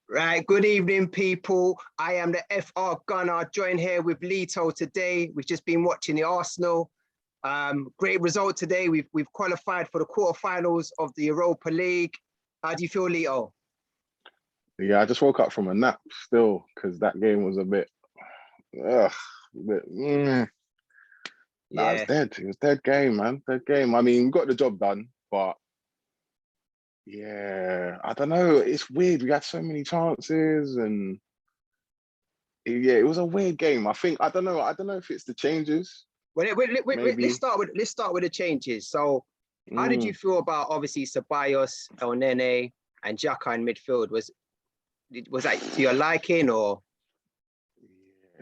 Right, good evening, people. I am the FR Gunner, joined here with Lito today. We've just been watching the Arsenal. Great result today. We've qualified for the quarterfinals of the Europa League. How do you feel, Lito? Yeah, I just woke up from a nap still because that game was a bit, ugh, Nah, it's dead. It was dead game, man. Dead game. I mean, we got the job done, but yeah, I don't know. It's weird. We had so many chances, and yeah, it was a weird game. I don't know. I don't know if it's the changes. Wait, let's start with the changes. So, how did you feel about obviously Ceballos, El Nene, and Xhaka in midfield? Was that to your liking or?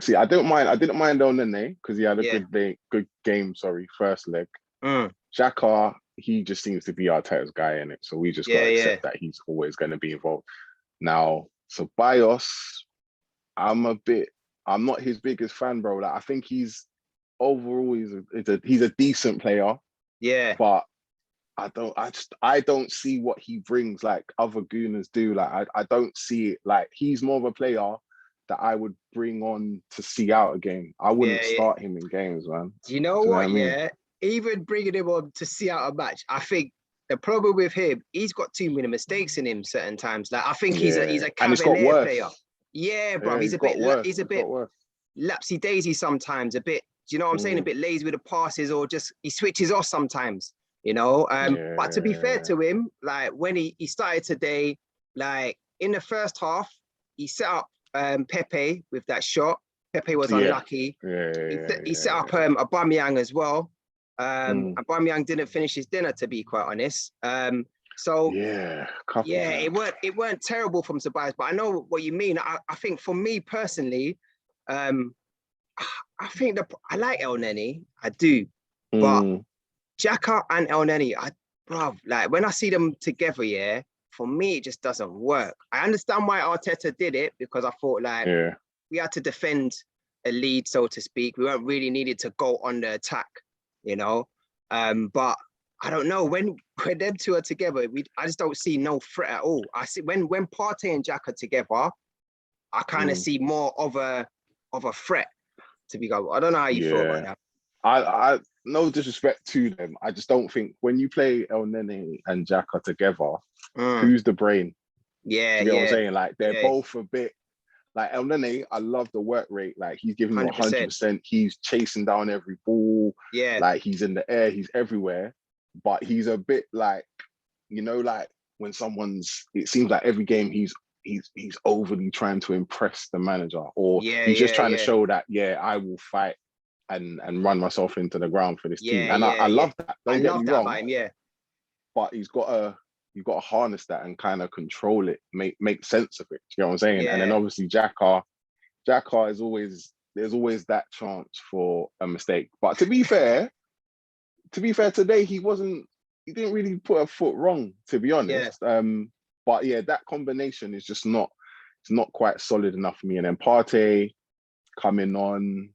See, I didn't mind El Nene because he had a good game. Sorry, first leg. Xhaka, he just seems to be Arteta's guy in it, so we just got to accept that he's always going to be involved. Now, Ceballos, I'm not his biggest fan, bro. Like, I think he's overall he's a decent player. Yeah, but I don't see what he brings like other Gooners do. Like I don't see it. Like he's more of a player that I would bring on to see out a game. I wouldn't start him in games, man. Do you know what? I mean? Yeah, even bringing him on to see out a match, I think the problem with him, he's got too many mistakes in him certain times. Like I think he's a cavalier player. Yeah, bro, he's a bit lapsy daisy sometimes. A bit, do you know what I'm saying? A bit lazy with the passes, or just he switches off sometimes. You know, but to be fair to him, like when he started today, like in the first half, he set up Pepe with that shot. Pepe was unlucky. He set up Aubameyang as well. Aubameyang didn't finish his dinner, to be quite honest. It weren't terrible from Ceballos, but I know what you mean. I think for me personally, I think I like El Nene, I do, but Xhaka and El Nene, like when I see them together, for me, it just doesn't work. I understand why Arteta did it because I thought like we had to defend a lead, so to speak. We weren't really needed to go on the attack, you know. But I don't know, when them two are together, I just don't see no threat at all. I see when Partey and Xhaka together, I kind of see more of a threat to be going. I don't know how you feel about that. I no disrespect to them. I just don't think when you play El Nene and Xhaka together, who's the brain? Yeah, you know what I'm saying? Like they're both a bit like El Nene. I love the work rate. Like he's giving you 100%. He's chasing down every ball. Yeah, like he's in the air. He's everywhere. But he's a bit like, you know, like when it seems like every game he's overly trying to impress the manager, or he's just trying to show that I will fight and run myself into the ground for this team. And I love that. Don't get me wrong. About him, but you've got to harness that and kind of control it, make sense of it. You know what I'm saying? Yeah. And then obviously Xhaka is there's always that chance for a mistake. But to be fair, today he didn't really put a foot wrong, to be honest. But yeah, that combination is just not quite solid enough for me. And then Partey coming on.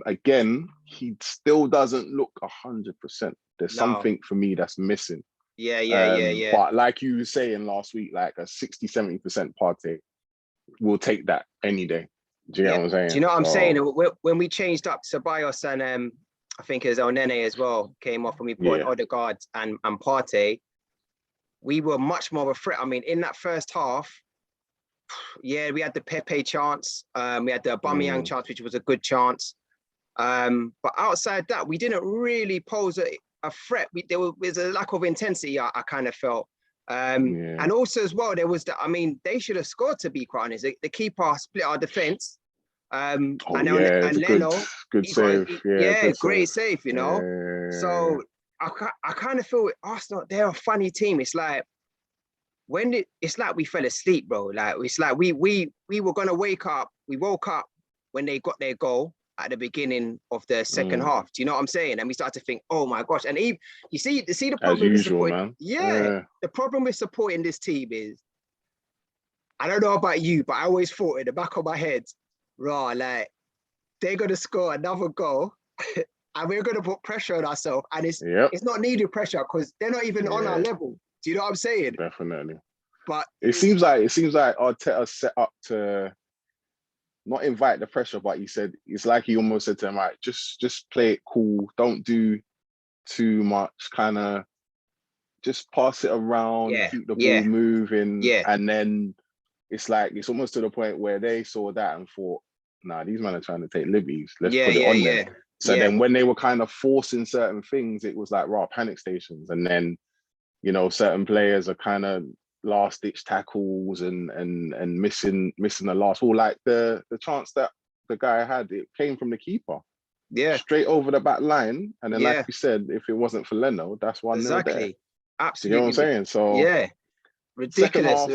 Again, he still doesn't look 100%. There's something for me that's missing. Yeah. But like you were saying last week, like a 60-70% Partey, we'll take that any day. Do you know what I'm saying? Do you know what I'm saying? When we changed up Ceballos and I think it was El Nene as well, came off and we put Ødegaard and Partey, we were much more of a threat. I mean, in that first half, we had the Pepe chance, we had the Aubameyang chance, which was a good chance. But outside that, we didn't really pose a threat. There was a lack of intensity, I kind of felt. And also as well, there was they should have scored, to be quite honest. The keeper split our defence. And Leno, good save. Great save, you know. So I kind of feel with Arsenal, they're a funny team. It's like, it's like we fell asleep, bro. Like it's like we were gonna wake up. We woke up when they got their goal at the beginning of the second half. Do you know what I'm saying? And we started to think, oh my gosh. And you see the problem with supporting. The problem with supporting this team is, I don't know about you, but I always thought in the back of my head, like they're gonna score another goal. And we're gonna put pressure on ourselves, and it's not needed pressure because they're not even on our level. Do you know what I'm saying? Definitely. But it seems like Arteta set up to not invite the pressure, but he said it's like he almost said to him, right, just play it cool, don't do too much, kind of just pass it around, keep the ball moving, and then it's like it's almost to the point where they saw that and thought, nah, these men are trying to take liberties. Let's put it on them. So then when they were kind of forcing certain things, it was like raw panic stations. And then, you know, certain players are kind of last ditch tackles and missing the last ball. Like the chance that the guy had, it came from the keeper. Yeah. Straight over the back line. And then like you said, if it wasn't for Leno, that's 1-0 there. Absolutely. You know what I'm saying? So ridiculous. Second half,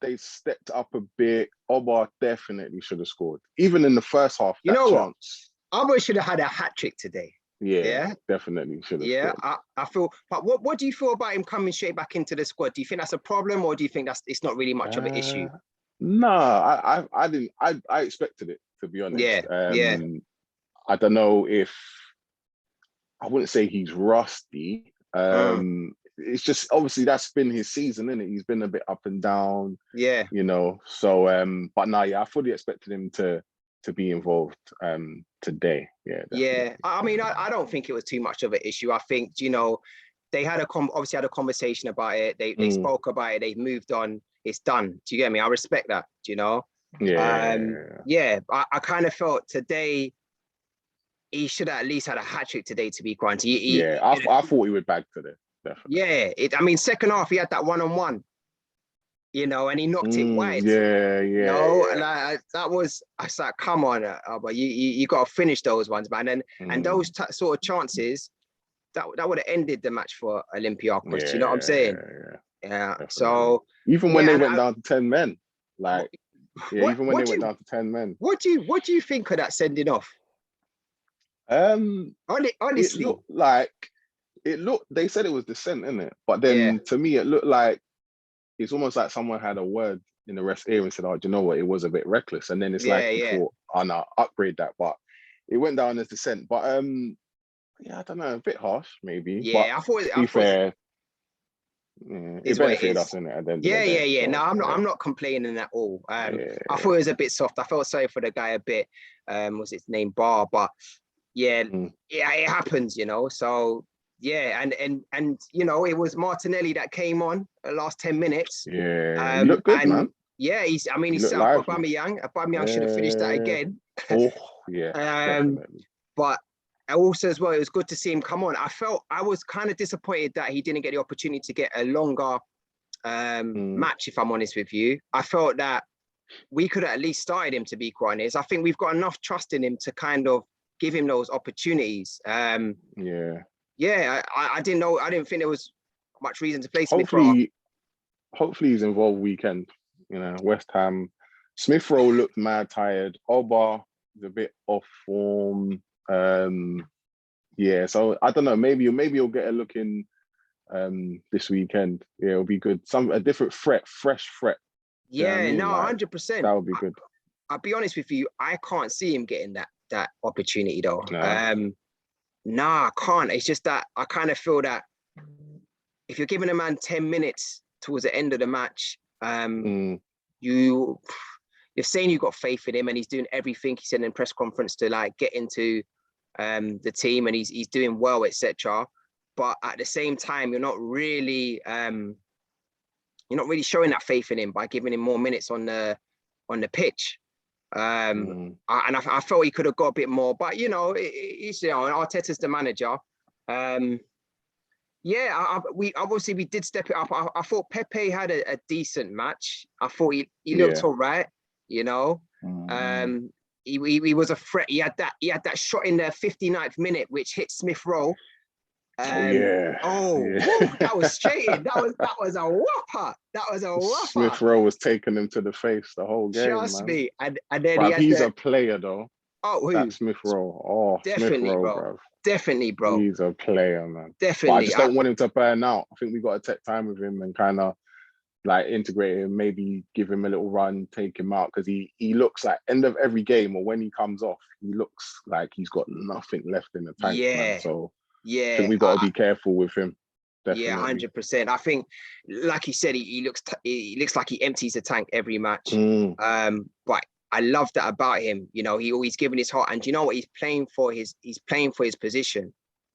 they stepped up a bit. Oba definitely should have scored. Even in the first half, you know chance. What? Oba should have had a hat-trick today. Yeah, definitely should have scored. I feel, but what do you feel about him coming straight back into the squad? Do you think that's a problem, or do you think it's not really much of an issue? No, I didn't. I expected it, to be honest. I don't know if I wouldn't say he's rusty. It's just obviously that's been his season, isn't it? He's been a bit up and down. Yeah. You know, so but no, I fully expected him to be involved today. Yeah. Definitely. Yeah. I mean, I don't think it was too much of an issue. I think, you know, they had obviously had a conversation about it. They spoke about it. They've moved on. It's done. Do you get me? I respect that, you know? Yeah. I kind of felt today he should have at least had a hat-trick today, to be quite. I thought he would bag today. Definitely. Yeah, I mean, second half he had that one-on-one, you know, and he knocked it wide. And I was like, come on, but you got to finish those ones, man. And those sort of chances that would have ended the match for Olympiacos. You know what I'm saying? Yeah. So even when they went down to 10 men, like even when they went down to 10 men, what do you think of that sending off? Honestly, they said it was dissent, innit? But then to me, it looked like it's almost like someone had a word in the rest area and said, oh, do you know what? It was a bit reckless. And then it's you thought, oh no, upgrade that. But it went down as dissent. But I don't know, a bit harsh, maybe. Yeah, but to be fair, it benefited us, innit? Yeah. No, I'm not complaining at all. I thought it was a bit soft. I felt sorry for the guy a bit. Was his name Bar? But it happens, you know. So yeah, and you know, it was Martinelli that came on the last 10 minutes. Yeah, he looked good, man. Yeah, he set up Aubameyang. Aubameyang should have finished that again. Oh yeah. But also as well, it was good to see him come on. I was kind of disappointed that he didn't get the opportunity to get a longer match, if I'm honest with you. I felt that we could have at least started him, to be quite honest. I think we've got enough trust in him to kind of give him those opportunities. I didn't think there was much reason to play Smith Rowe. Hopefully he's involved weekend. You know, West Ham. Smith Rowe looked mad tired. Oba is a bit off form. So I don't know. Maybe you'll get a look in this weekend. Yeah, it'll be good. A different fresh threat. Yeah, you know what I mean? 100%. That would be good. I'll be honest with you. I can't see him getting that opportunity though. No. I can't. It's just that I kind of feel that if you're giving a man 10 minutes towards the end of the match, you're saying you've got faith in him and he's doing everything he said in press conference to like get into the team and he's doing well, etc. But at the same time, you're not really showing that faith in him by giving him more minutes on the pitch. I felt he could have got a bit more, but you know, Arteta's the manager. We did step it up. I thought Pepe had a decent match. I thought he looked all right, you know. He was a threat. He had that shot in the 59th minute which hit Smith Rowe. That was straight in. That was a whopper. That was a whopper. Smith Rowe was taking him to the face the whole game. Trust me. And then he's a player though. Oh, who? That's Smith Rowe. Oh, definitely, Smith Rowe, bro. Definitely, bro. He's a player, man. Definitely. But I just don't want him to burn out. I think we got to take time with him and kind of like integrate him, maybe give him a little run, take him out, because he looks like end of every game or when he comes off, he looks like he's got nothing left in the tank. Man. So I think we got to be careful with him. Definitely. Yeah, 100%. I think, like he said, he looks like he empties the tank every match. But I love that about him. You know, he always giving his heart, and you know what? He's playing for his position.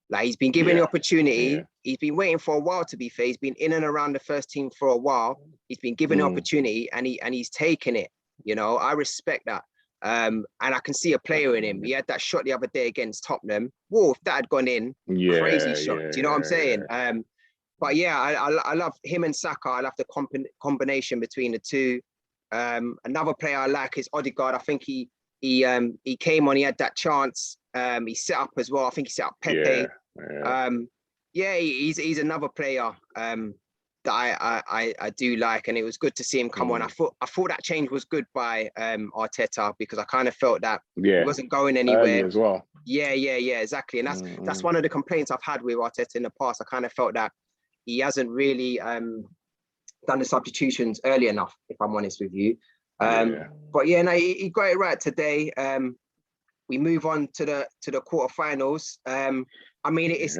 Like, he's been given the opportunity. He's been waiting for a while, to be fair. He's been in and around the first team for a while. He's been given the opportunity, and he's taken it. You know, I respect that. And I can see a player in him. He had that shot the other day against Tottenham. Whoa, if that had gone in, crazy shot. Do you know what I'm saying? But yeah, I love him and Saka. I love the combination between the two. Another player I like is Ødegaard. I think he came on, he had that chance. He set up as well. I think he set up Pepe. He's another player that I do like, and it was good to see him come on. I thought that change was good by Arteta, because I kind of felt that he wasn't going anywhere. Early as well. Yeah, exactly. And that's one of the complaints I've had with Arteta in the past. I kind of felt that he hasn't really done the substitutions early enough, if I'm honest with you. But yeah, no, he got it right today. We move on to the quarterfinals. I mean, it's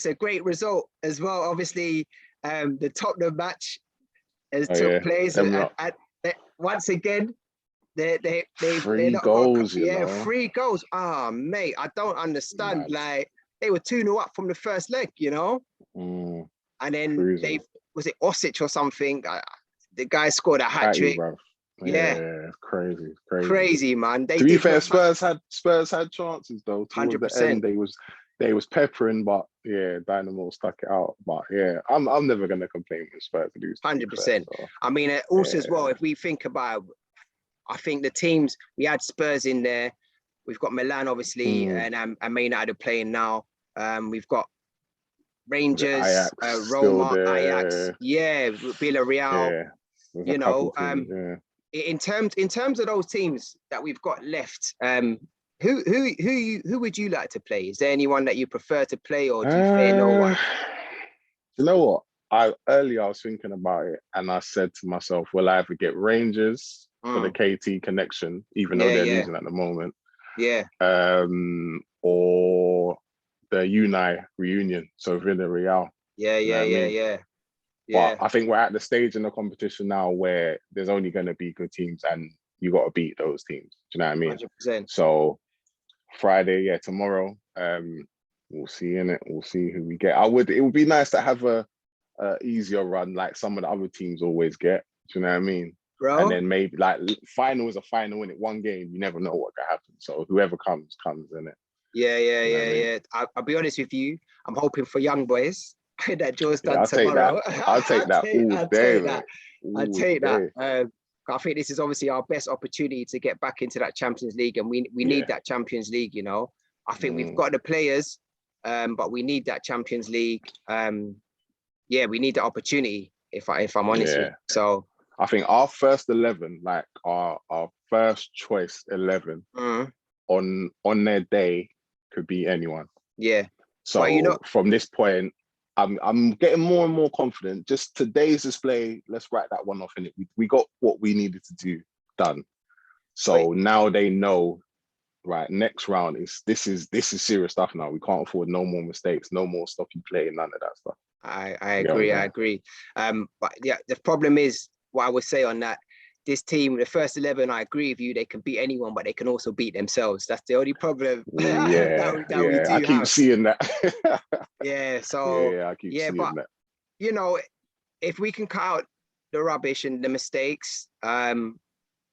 a great result as well. Obviously, the Tottenham match has took place, and once again, they're 3 goals. You know? 3 goals. Ah, mate, I don't understand. Mad. Like, they were 2-0 up from the first leg, you know, and then was it Osic or something? The guy scored a hat trick. Yeah, crazy, man. To be fair, Spurs had chances though. 100%. They was peppering, but yeah, Dynamo stuck it out. But yeah, I'm never gonna complain with Spurs to do 100%. I mean, also as well, if we think about, I think the teams, we had Spurs in there. We've got Milan, obviously, and Man United are playing now. We've got Rangers, Ajax, Roma, Ajax, Villarreal. You know, in terms of those teams that we've got left, who would you like to play? Is there anyone that you prefer to play, or do you fear no one? You know what? Earlier I was thinking about it, and I said to myself, "Will I ever get Rangers for the KT connection, even though they're losing at the moment? Or the Unai reunion, so Villarreal." But I think we're at the stage in the competition now where there's only going to be good teams, and you got to beat those teams. Do you know what I mean? 100%. So Friday, tomorrow, we'll see in it. We'll see who we get. It would be nice to have a easier run like some of the other teams always get. Do you know what I mean? Bro. And then maybe like final is a final, in it, one game, you never know what can happen. So whoever comes in it. Yeah. I'll be honest with you. I'm hoping for young boys that Joe's done tomorrow. I'll take that all day. I'll take that. I think this is obviously our best opportunity to get back into that Champions League, and we need that Champions League. You know, I think we've got the players, but we need that Champions League. We need the opportunity. If I'm honest with you. So I think our first 11, like our first choice 11, on their day could be anyone. Yeah. So from this point, I'm getting more and more confident. Just today's display, let's write that one off in it. We got what we needed to do done. So now they know, right? Next round this is serious stuff now. We can't afford no more mistakes, no more sloppy play, none of that stuff. I agree. But yeah, the problem is what I would say on that. This team, the first 11, I agree with you. They can beat anyone, but they can also beat themselves. That's the only problem. that we do I keep seeing that. I keep seeing that. You know, if we can cut out the rubbish and the mistakes,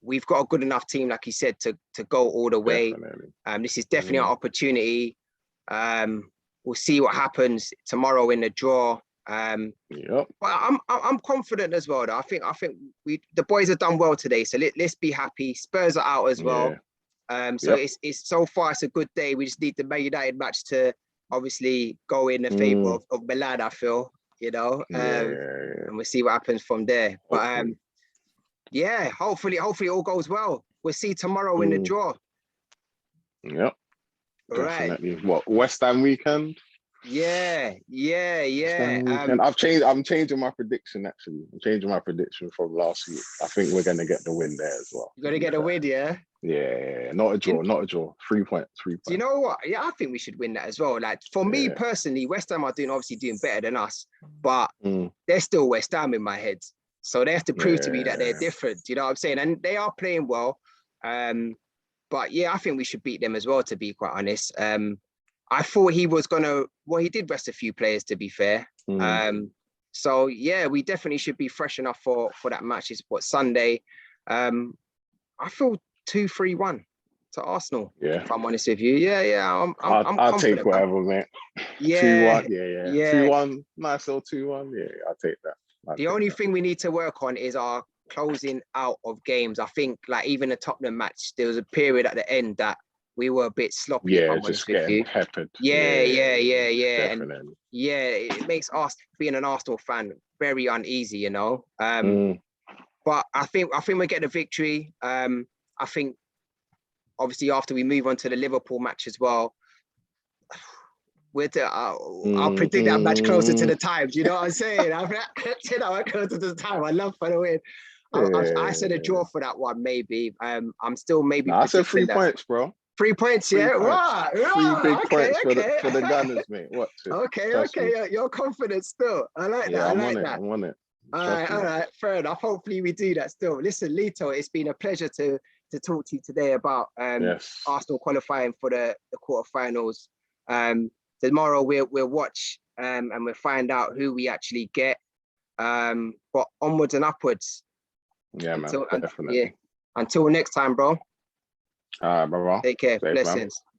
we've got a good enough team, like you said, to go all the way. This is definitely our opportunity. We'll see what happens tomorrow in the draw. But I'm confident as well though. I think the boys have done well today, so let's be happy. Spurs are out as well. It's so far it's a good day. We just need the Man United match to obviously go in the favor of Milan, I feel, you know. And we'll see what happens from there. But hopefully all goes well. We'll see tomorrow in the draw. Definitely. What, West Ham weekend? I'm changing my prediction, actually. I'm changing my prediction from last week. I think we're going to get the win there as well. You're going to get a win, yeah? Yeah, not a draw, not a draw. 3 points, 3 points. Do you know what? Yeah, I think we should win that as well. Like for me personally, West Ham are obviously doing better than us, but they're still West Ham in my head. So they have to prove to me that they're different. You know what I'm saying? And they are playing well. But yeah, I think we should beat them as well, to be quite honest. I thought he was he did rest a few players, to be fair. So yeah, we definitely should be fresh enough for that match. It's Sunday. I feel 2-3-1 to Arsenal. Yeah, if I'm honest with you. Yeah. I'll take whatever, mate. Yeah, 2-1. Yeah. 2-1. Nice little 2-1. Yeah, I'll take that. The only thing we need to work on is our closing out of games. I think like even the Tottenham match, there was a period at the end that we were a bit sloppy. Yeah, just getting peppered. Yeah. Definitely. And yeah, it makes us being an Arsenal fan very uneasy, you know. But I think we get the victory. I think obviously after we move on to the Liverpool match as well, I'll predict that match closer to the time. Do you know what I'm saying? I'll say that one closer to the time. I love for the win. I said a draw for that one, maybe. I'm still maybe. I said 3 points, bro. 3 points, yeah. Right. 3 big points for the Gunners, mate. Watch it. Okay. You're confident still. I like that. I'm on it. All right. Fair enough. Hopefully we do that still. Listen, Lito, it's been a pleasure to talk to you today about Arsenal qualifying for the quarterfinals. Tomorrow we'll watch and we'll find out who we actually get. But onwards and upwards. Yeah, man. Definitely. Until next time, bro. All right, bro. Take care. Safe, Blessings. Man.